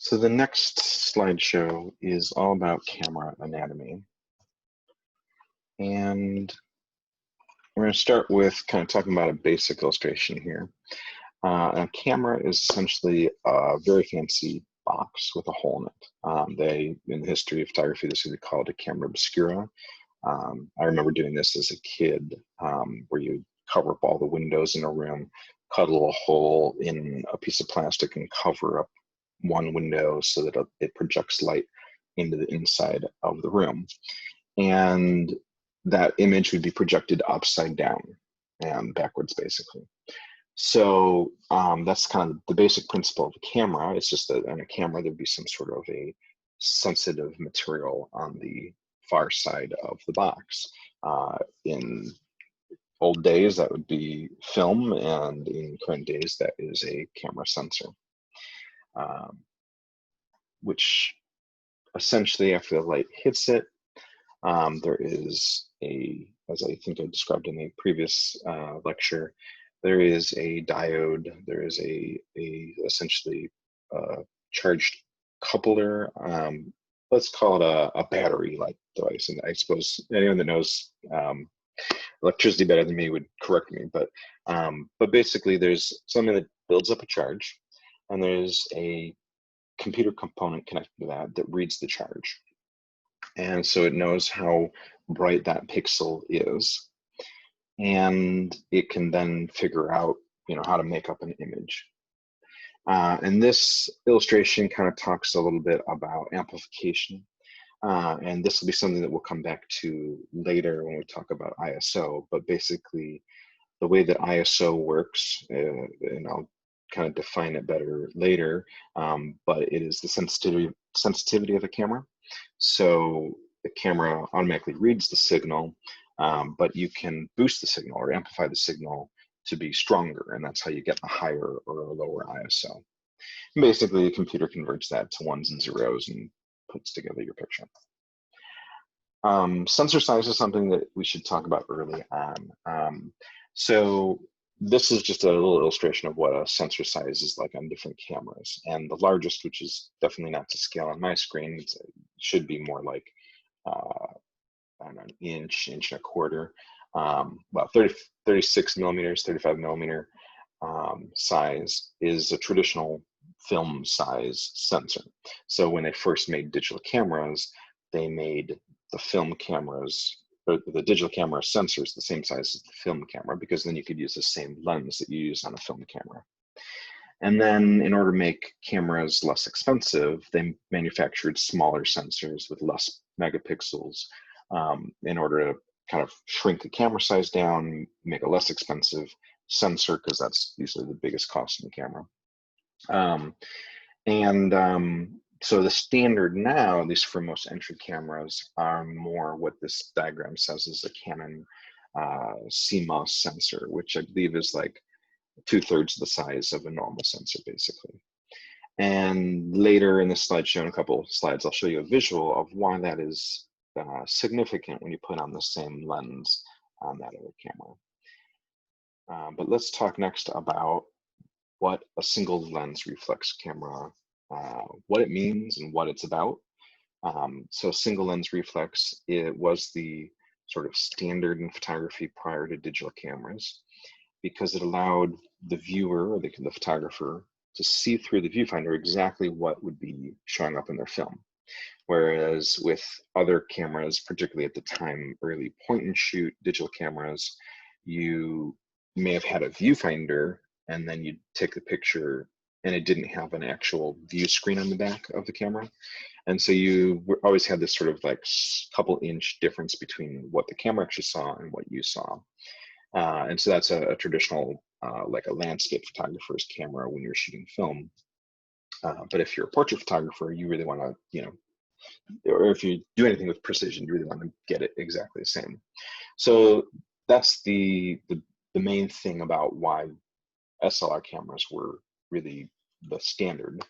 So the next slideshow is all about camera anatomy. And we're going to start with kind of talking about a basic illustration here. A camera is essentially a very fancy box with a hole in it. In the history of photography, this is called a camera obscura. I remember doing this as a kid, where you cover up all the windows in a room, cut a little hole in a piece of plastic and cover up one window so that it projects light into the inside of the room. And that image would be projected upside down and backwards, basically. So that's kind of the basic principle of a camera. It's just that in a camera, there'd be some sort of a sensitive material on the far side of the box. In old days, that would be film, and in current days, that is a camera sensor. Which essentially, after the light hits it, there is as I think I described in the previous lecture, there is a diode, there is essentially charged coupler. Let's call it a battery-like device. And I suppose anyone that knows electricity better than me would correct me, but basically there's something that builds up a charge, and there's a computer component connected to that reads the charge. And so it knows how bright that pixel is, and it can then figure out, how to make up an image. And this illustration kind of talks a little bit about amplification. And this will be something that we'll come back to later when we talk about ISO. But basically, the way that ISO works, and I'll kind of define it better later, but it is the sensitivity of a camera. So the camera automatically reads the signal, but you can boost the signal or amplify the signal to be stronger, and that's how you get a higher or a lower ISO. And basically, the computer converts that to ones and zeros and puts together your picture. Sensor size is something that we should talk about early on. So this is just a little illustration of what a sensor size is like on different cameras. And the largest, which is definitely not to scale on my screen, it should be more like, I don't know, an inch and a quarter. Well, 36 millimeters, 35 millimeter size is a traditional film size sensor. So when they first made digital cameras, they made the film cameras, or the digital camera sensors, the same size as the film camera, because then you could use the same lens that you use on a film camera. And then in order to make cameras less expensive, they manufactured smaller sensors with less megapixels, in order to kind of shrink the camera size down, make a less expensive sensor, because that's usually the biggest cost in the camera. So the standard now, at least for most entry cameras, are more what this diagram says is a Canon CMOS sensor, which I believe is like 2/3 the size of a normal sensor, basically. And later in this slideshow, in a couple of slides, I'll show you a visual of why that is significant when you put on the same lens on that other camera. But let's talk next about what a single lens reflex camera, what it means and what it's about. So single lens reflex, it was the sort of standard in photography prior to digital cameras, because it allowed the viewer, or the photographer, to see through the viewfinder exactly what would be showing up in their film. Whereas with other cameras, particularly at the time, early point and shoot digital cameras, you may have had a viewfinder and then you'd take the picture and it didn't have an actual view screen on the back of the camera. And so you always had this sort of like couple inch difference between what the camera actually saw and what you saw. And so that's a traditional, like a landscape photographer's camera when you're shooting film. But if you're a portrait photographer, you really want to, or if you do anything with precision, you really want to get it exactly the same. So that's the main thing about why SLR cameras were really the standard.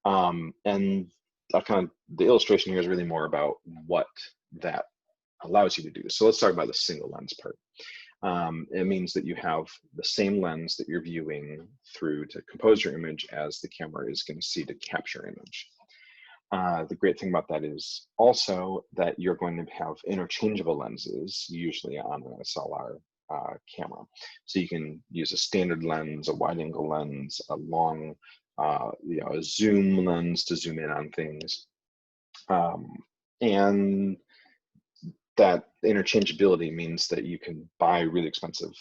And the illustration here is really more about what that allows you to do. So let's talk about the single lens part. It means that you have the same lens that you're viewing through to compose your image as the camera is going to see to capture image. The great thing about that is also that you're going to have interchangeable lenses, usually on an SLR camera. So you can use a standard lens, a wide angle lens, a long, a zoom lens to zoom in on things. And that interchangeability means that you can buy really expensive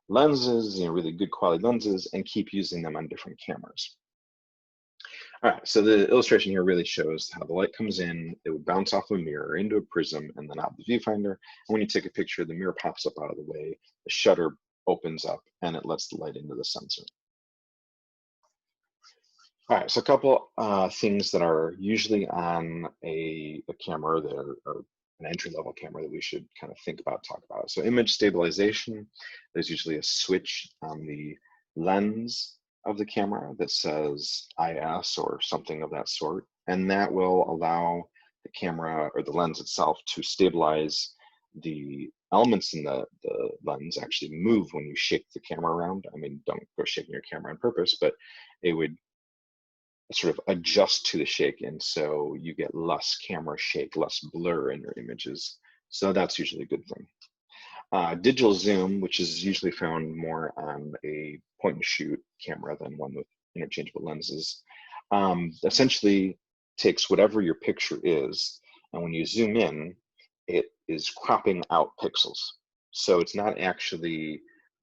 lenses, really good quality lenses, and keep using them on different cameras. All right, so the illustration here really shows how the light comes in, it would bounce off a mirror into a prism and then out the viewfinder. And when you take a picture, the mirror pops up out of the way, the shutter opens up, and it lets the light into the sensor. All right, so a couple things that are usually on a camera that are an entry-level camera that we should kind of think about, talk about. So image stabilization, there's usually a switch on the lens of the camera that says IS or something of that sort, and that will allow the camera or the lens itself to stabilize the elements in the lens actually move when you shake the camera around. I mean, don't go shaking your camera on purpose, but it would sort of adjust to the shake, and so you get less camera shake, less blur in your images. So that's usually a good thing. Digital zoom, which is usually found more on a point and shoot camera than one with interchangeable lenses, essentially takes whatever your picture is, and when you zoom in, it is cropping out pixels. So it's not actually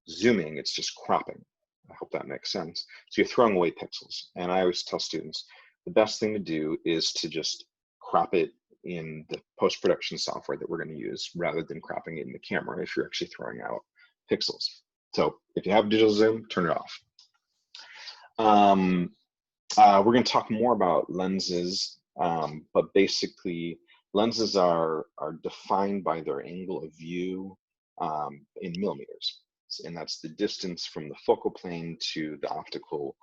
zooming, it's just cropping. I hope that makes sense. So you're throwing away pixels. And I always tell students, the best thing to do is to just crop it in the post-production software that we're going to use rather than cropping it in the camera if you're actually throwing out pixels. So if you have digital zoom, turn it off. We're going to talk more about lenses, but basically lenses are defined by their angle of view in millimeters. And that's the distance from the focal plane to the optical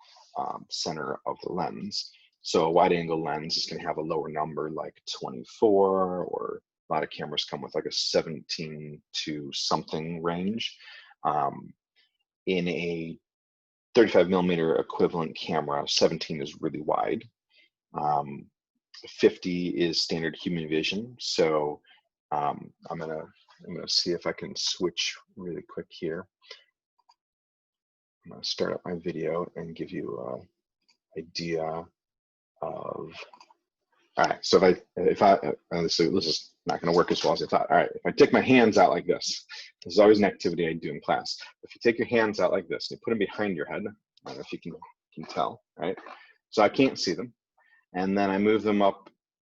center of the lens. So a wide angle lens is going to have a lower number like 24, or a lot of cameras come with like a 17 to something range. In a 35 millimeter equivalent camera, 17 is really wide. 50 is standard human vision. So I'm gonna see if I can switch really quick here. I'm gonna start up my video and give you an idea of. All right, so this is not going to work as well as I thought. All right, if I take my hands out like this is always an activity I do in class. If you take your hands out like this and you put them behind your head, I don't know if you can tell, right? So I can't see them, and then I move them up,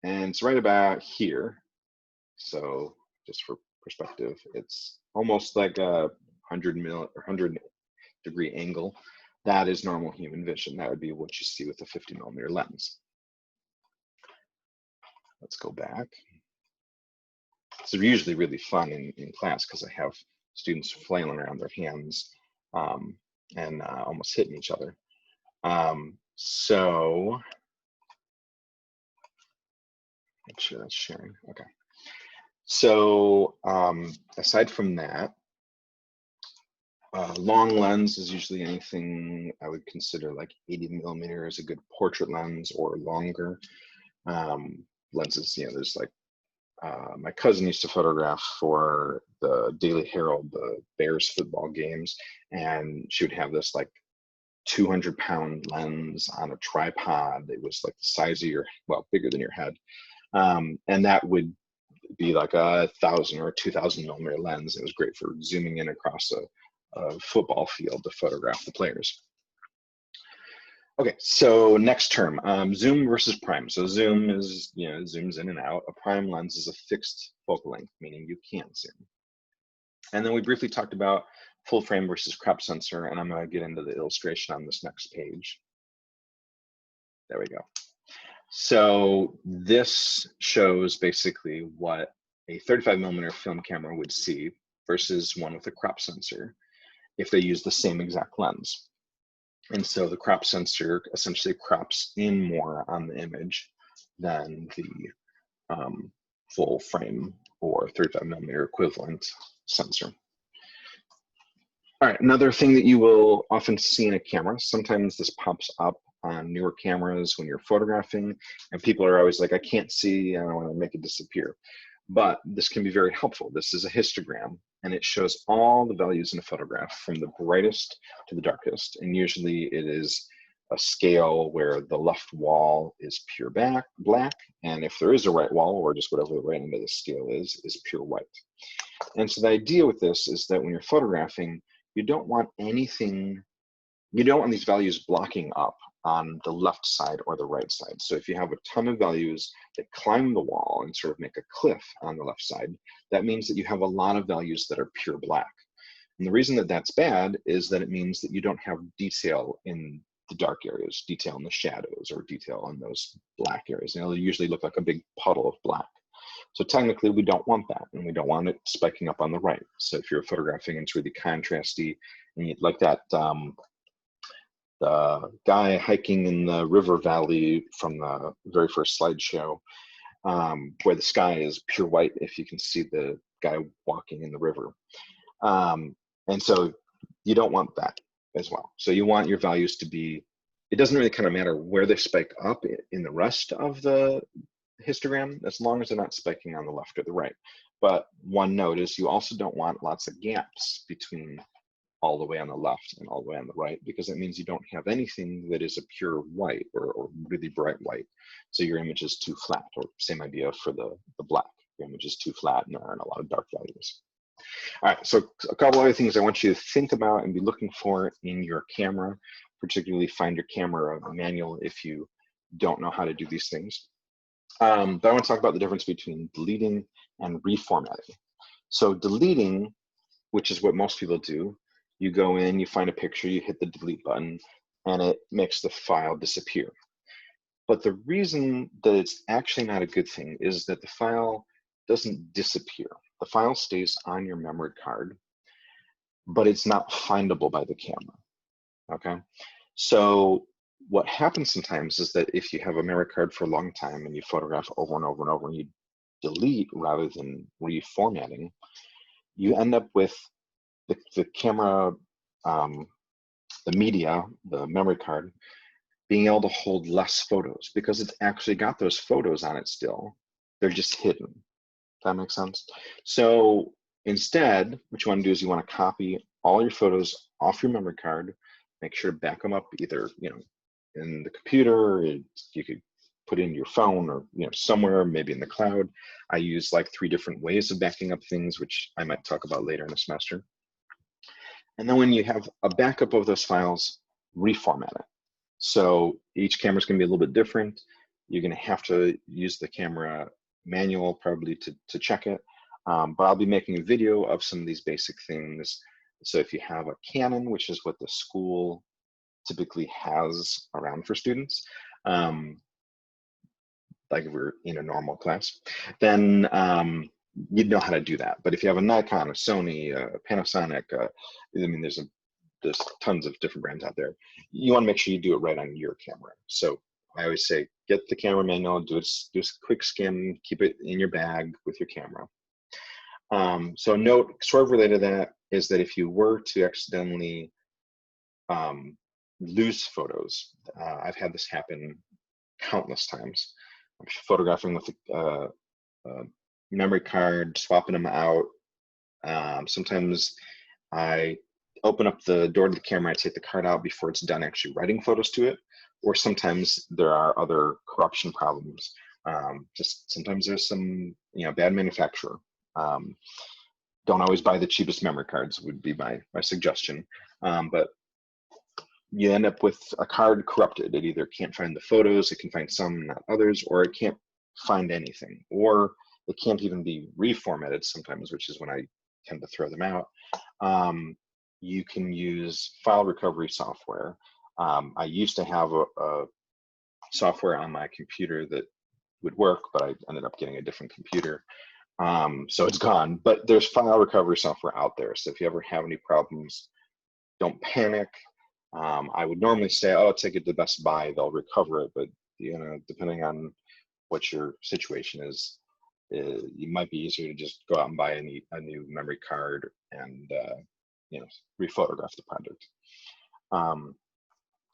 and it's right about here. So just for perspective, it's almost like a 100 degree angle. That is normal human vision. That would be what you see with a 50 millimeter lens. Let's go back. It's usually really fun in class because I have students flailing around their hands and almost hitting each other. So make sure that's sharing. Okay. So aside from that, long lens is usually anything I would consider like 80 millimeter is a good portrait lens or longer. Lenses, there's like my cousin used to photograph for the Daily Herald, the Bears football games, and she would have this like 200-pound lens on a tripod. It was like the size of bigger than your head. And that would be like a 1,000 or 2,000 millimeter lens. It was great for zooming in across a football field to photograph the players. Okay, so next term, zoom versus prime. So zoom is, zooms in and out. A prime lens is a fixed focal length, meaning you can't zoom. And then we briefly talked about full frame versus crop sensor, and I'm going to get into the illustration on this next page. There we go. So this shows basically what a 35 millimeter film camera would see versus one with a crop sensor if they use the same exact lens. And so the crop sensor essentially crops in more on the image than the full frame or 35 millimeter equivalent sensor. All right, another thing that you will often see in a camera, sometimes this pops up on newer cameras when you're photographing, and people are always like, I can't see, I don't want to make it disappear. But this can be very helpful. This is a histogram, and it shows all the values in a photograph from the brightest to the darkest. And usually it is a scale where the left wall is pure black, and if there is a right wall, or just whatever the right end of the scale is pure white. And so the idea with this is that when you're photographing, you don't want anything, you don't want these values blocking up on the left side or the right side. So if you have a ton of values that climb the wall and sort of make a cliff on the left side, that means that you have a lot of values that are pure black. And the reason that that's bad is that it means that you don't have detail in the dark areas, detail in the shadows, or detail in those black areas. And it'll usually look like a big puddle of black. So technically we don't want that, and we don't want it spiking up on the right. So if you're photographing and it's really contrasty, and you'd like that, the guy hiking in the river valley from the very first slideshow, where the sky is pure white if you can see the guy walking in the river. And so you don't want that as well. So you want your values to be, it doesn't really kind of matter where they spike up in the rest of the histogram, as long as they're not spiking on the left or the right. But one note is you also don't want lots of gaps between all the way on the left and all the way on the right, because it means you don't have anything that is a pure white or really bright white. So your image is too flat, or same idea for the black. Your image is too flat and there aren't a lot of dark values. All right, so a couple other things I want you to think about and be looking for in your camera, particularly find your camera manual if you don't know how to do these things. But I want to talk about the difference between deleting and reformatting. So deleting, which is what most people do, you go in, you find a picture, you hit the delete button, and it makes the file disappear. But the reason that it's actually not a good thing is that the file doesn't disappear. The file stays on your memory card, but it's not findable by the camera, okay? So what happens sometimes is that if you have a memory card for a long time and you photograph over and over and over and you delete rather than reformatting, you end up with the camera, the media, the memory card, being able to hold less photos because it's actually got those photos on it still. They're just hidden. That makes sense? So instead, what you want to do is you want to copy all your photos off your memory card, make sure to back them up either, you know, in the computer, you could put in your phone, or, you know, somewhere, maybe in the cloud. I use like 3 different ways of backing up things, which I might talk about later in the semester. And then when you have a backup of those files, reformat it. So each camera is going to be a little bit different. You're going to have to use the camera manual probably to check it. But I'll be making a video of some of these basic things. So if you have a Canon, which is what the school typically has around for students, like if we're in a normal class, then you'd know how to do that. But if you have a Nikon, a Sony, a Panasonic, I mean, there's tons of different brands out there. You want to make sure you do it right on your camera. So I always say, get the camera manual, do a quick skim, keep it in your bag with your camera. So note, sort of related to that, is that if you were to accidentally lose photos, I've had this happen countless times. I'm photographing with a memory card, swapping them out. Sometimes I open up the door to the camera, I take the card out before it's done actually writing photos to it. Or sometimes there are other corruption problems. Just sometimes there's some, you know, bad manufacturer. Don't always buy the cheapest memory cards would be my suggestion. But you end up with a card corrupted. It either can't find the photos, it can find some, not others, or it can't find anything, or it can't even be reformatted sometimes, which is when I tend to throw them out. You can use file recovery software. I used to have a software on my computer that would work, but I ended up getting a different computer. So it's gone, but there's file recovery software out there. So if you ever have any problems, don't panic. I would normally say, oh, take it to Best Buy, they'll recover it. But, you know, depending on what your situation is, it might be easier to just go out and buy a new memory card and rephotograph the project. All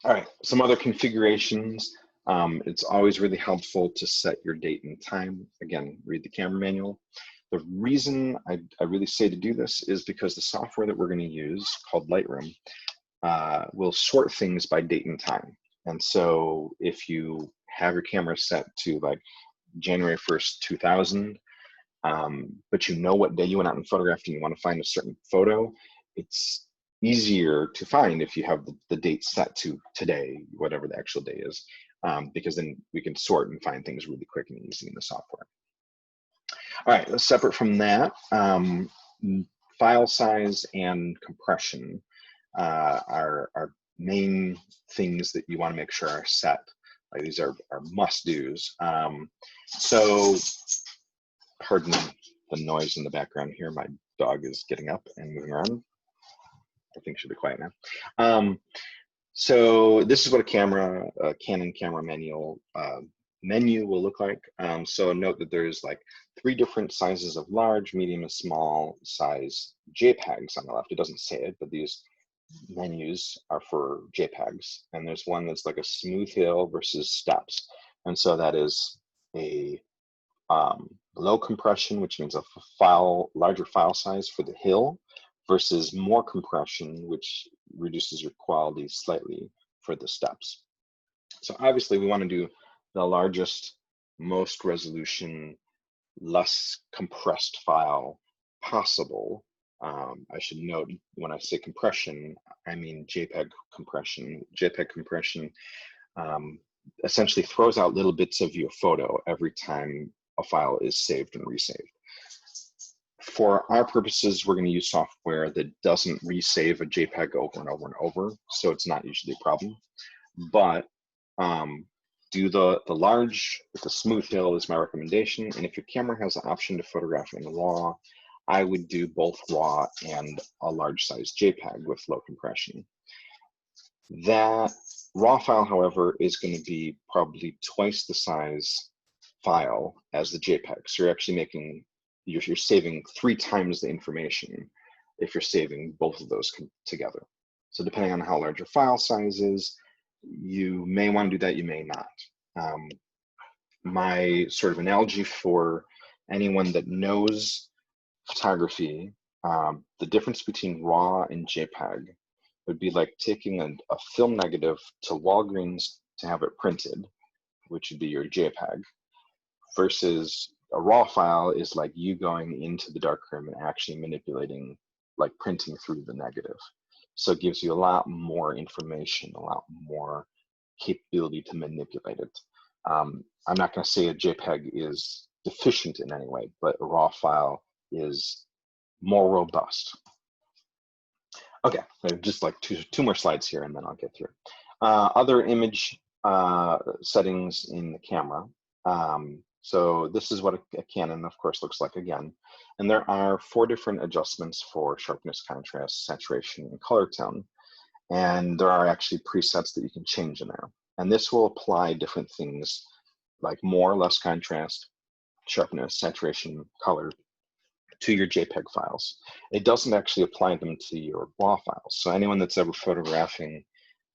right, some other configurations. It's always really helpful to set your date and time. Again, read the camera manual. The reason I really say to do this is because the software that we're going to use, called Lightroom, will sort things by date and time. And so if you have your camera set to like January 1st, 2000, but you know what day you went out and photographed and you want to find a certain photo, it's easier to find if you have the date set to today, whatever the actual day is, because then we can sort and find things really quick and easy in the software. All right, separate from that, file size and compression are main things that you want to make sure are set. Like these are must-dos. So, pardon the noise in the background here. My dog is getting up and moving around. I think she'll be quiet now. So this is what a Canon camera manual menu will look like. So note that there's like 3 different sizes of large, medium, and small size JPEGs on the left. It doesn't say it, but these menus are for JPEGs. And there's one that's like a smooth hill versus steps. And so that is a low compression, which means a larger file size for the hill, versus more compression, which reduces your quality slightly for the steps. So obviously we want to do the largest, most resolution, less compressed file possible. I should note, when I say compression, I mean JPEG compression. JPEG compression essentially throws out little bits of your photo every time a file is saved and resaved. For our purposes, we're going to use software that doesn't resave a JPEG over and over and over, so it's not usually a problem. But do the large with the smooth hill is my recommendation. And if your camera has the option to photograph in RAW, I would do both RAW and a large size JPEG with low compression. That RAW file, however, is going to be probably twice the size file as the JPEG. So you're actually making, you're saving 3 times the information if you're saving both of those together. So depending on how large your file size is, you may want to do that, you may not. My sort of analogy for anyone that knows photography, the difference between RAW and JPEG would be like taking a film negative to Walgreens to have it printed, which would be your JPEG, versus a RAW file is like you going into the darkroom and actually manipulating, like printing through the negative. So it gives you a lot more information, a lot more capability to manipulate it. I'm not going to say a JPEG is deficient in any way, but a RAW file is more robust. Okay, just like two more slides here and then I'll get through. Other image settings in the camera. So this is what a Canon, of course, looks like again. And there are 4 different adjustments for sharpness, contrast, saturation, and color tone. And there are actually presets that you can change in there. And this will apply different things like more, less contrast, sharpness, saturation, color to your JPEG files. It doesn't actually apply them to your RAW files. So anyone that's ever photographing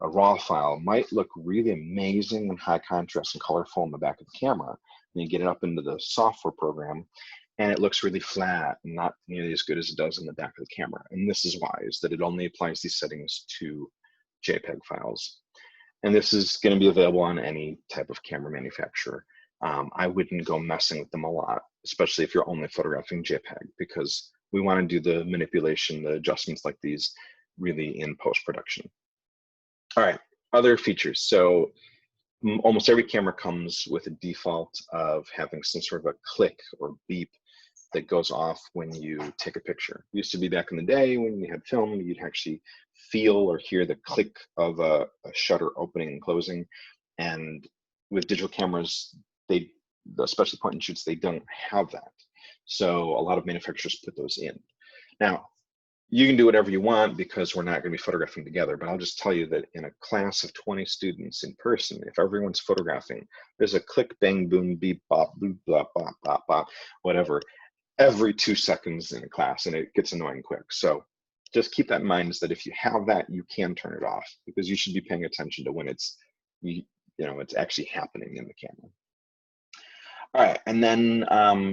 a RAW file might look really amazing and high contrast and colorful in the back of the camera. And you get it up into the software program and it looks really flat and not nearly as good as it does in the back of the camera. And this is why, is that it only applies these settings to JPEG files. And this is going to be available on any type of camera manufacturer. I wouldn't go messing with them a lot, especially if you're only photographing JPEG, because we want to do the manipulation, the adjustments like these really in post-production. All right, other features. So almost every camera comes with a default of having some sort of a click or beep that goes off when you take a picture. It used to be back in the day when you had film, you'd actually feel or hear the click of a shutter opening and closing. And with digital cameras, especially point and shoots, they don't have that. So a lot of manufacturers put those in. Now, you can do whatever you want because we're not going to be photographing together, but I'll just tell you that in a class of 20 students in person, if everyone's photographing, there's a click, bang, boom, beep, bop, boop, bop, bop, bop, bop, whatever, every 2 seconds in a class, and it gets annoying quick. So just keep that in mind, is that if you have that, you can turn it off, because you should be paying attention to when it's, it's actually happening in the camera. All right, and then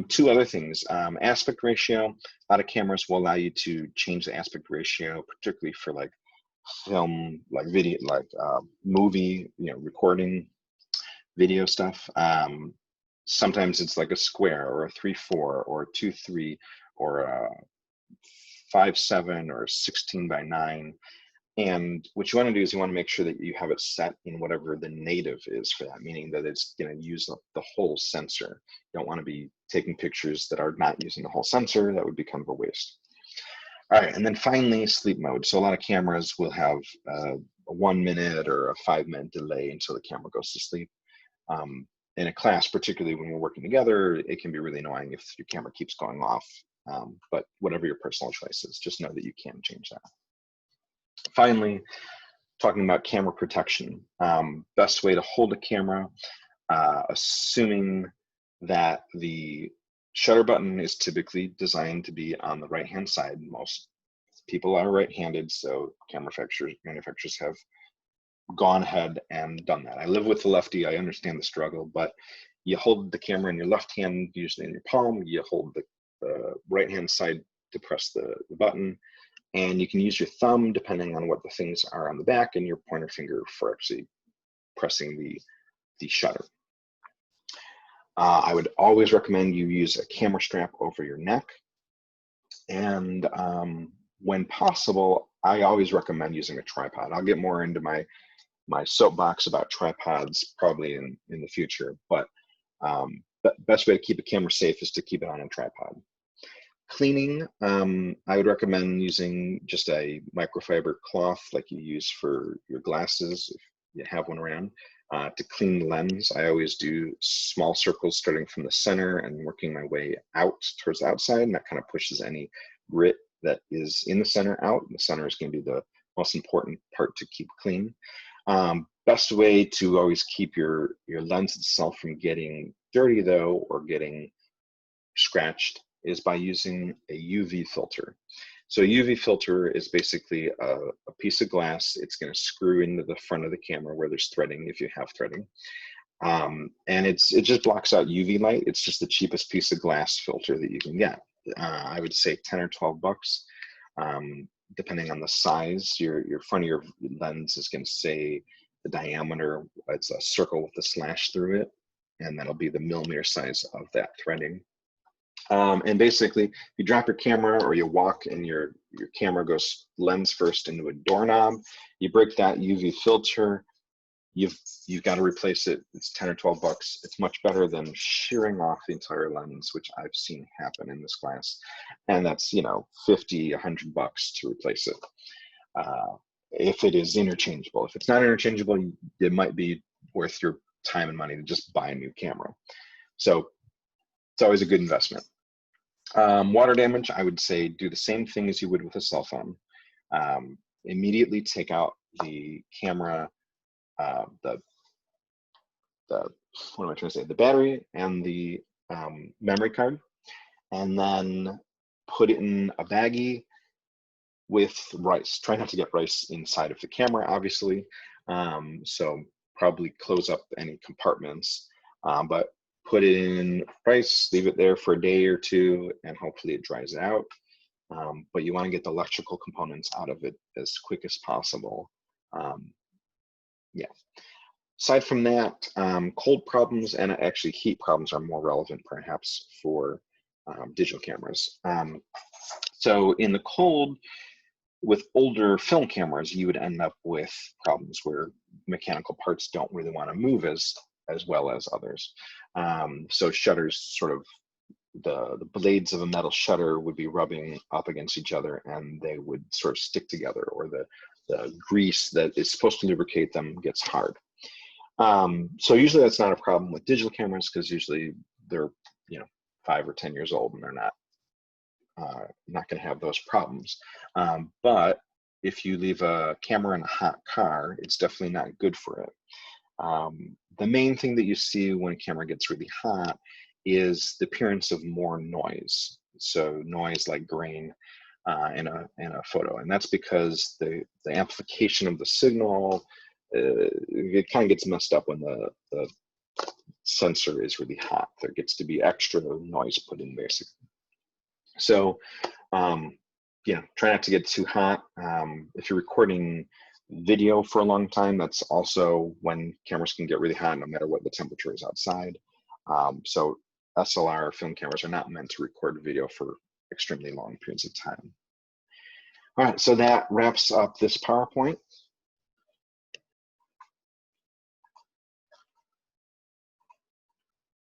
two other things. Aspect ratio. A lot of cameras will allow you to change the aspect ratio, particularly for like film, like video, like movie, recording video stuff. Sometimes it's like a square or a 3:4 or a 2:3 or a 5:7 or 16:9. And what you want to do is you want to make sure that you have it set in whatever the native is for that, meaning that it's going to use the whole sensor. You don't want to be taking pictures that are not using the whole sensor. That would be kind of a waste. All right, and then finally, sleep mode. So a lot of cameras will have a 1 minute or a 5-minute delay until the camera goes to sleep. In a class, particularly when we're working together, it can be really annoying if your camera keeps going off. But whatever your personal choice is, just know that you can change that. Finally, talking about camera protection. Best way to hold a camera, assuming that the shutter button is typically designed to be on the right-hand side. Most people are right-handed, so camera manufacturers have gone ahead and done that. I live with the lefty, I understand the struggle, but you hold the camera in your left hand, usually in your palm, you hold the right-hand side to press the button, and you can use your thumb, depending on what the things are on the back, and your pointer finger for actually pressing the shutter. I would always recommend you use a camera strap over your neck. And when possible, I always recommend using a tripod. I'll get more into my soapbox about tripods probably in the future, but the best way to keep a camera safe is to keep it on a tripod. Cleaning, I would recommend using just a microfiber cloth like you use for your glasses, if you have one around. To clean the lens, I always do small circles starting from the center and working my way out towards the outside, and that kind of pushes any grit that is in the center out. The center is going to be the most important part to keep clean. Best way to always keep your lens itself from getting dirty, though, or getting scratched, is by using a UV filter. So a UV filter is basically a piece of glass. It's going to screw into the front of the camera where there's threading, if you have threading. And it just blocks out UV light. It's just the cheapest piece of glass filter that you can get. I would say 10 or 12 bucks. Depending on the size, your front of your lens is going to say the diameter. It's a circle with a slash through it, and that'll be the millimeter size of that threading. And basically, if you drop your camera or you walk and your camera goes lens first into a doorknob, you break that UV filter, you've got to replace it. It's 10 or 12 bucks. It's much better than shearing off the entire lens, which I've seen happen in this class. And that's, 50, 100 bucks to replace it. If it is interchangeable. If it's not interchangeable, it might be worth your time and money to just buy a new camera. So it's always a good investment. Water damage, I would say do the same thing as you would with a cell phone. Immediately take out the camera, what am I trying to say? The battery and the memory card, and then put it in a baggie with rice. Try not to get rice inside of the camera, obviously. So probably close up any compartments, but put it in rice, leave it there for a day or two, and hopefully it dries out. But you want to get the electrical components out of it as quick as possible. Yeah. Aside from that, cold problems and actually heat problems are more relevant perhaps for digital cameras. So in the cold, with older film cameras, you would end up with problems where mechanical parts don't really want to move as well as others. So shutters, sort of the blades of a metal shutter would be rubbing up against each other, and they would sort of stick together, or the grease that is supposed to lubricate them gets hard. So usually that's not a problem with digital cameras, because usually they're 5 or 10 years old and they're not going to have those problems. But if you leave a camera in a hot car, it's definitely not good for it. The main thing that you see when a camera gets really hot is the appearance of more noise. So noise like grain. in a photo, and that's because the amplification of the signal, it kind of gets messed up when the sensor is really hot. There gets to be extra noise put in basically. So yeah, try not to get too hot. If you're recording video for a long time, that's also when cameras can get really hot no matter what the temperature is outside. So SLR film cameras are not meant to record video for extremely long periods of time. All right, so that wraps up this PowerPoint.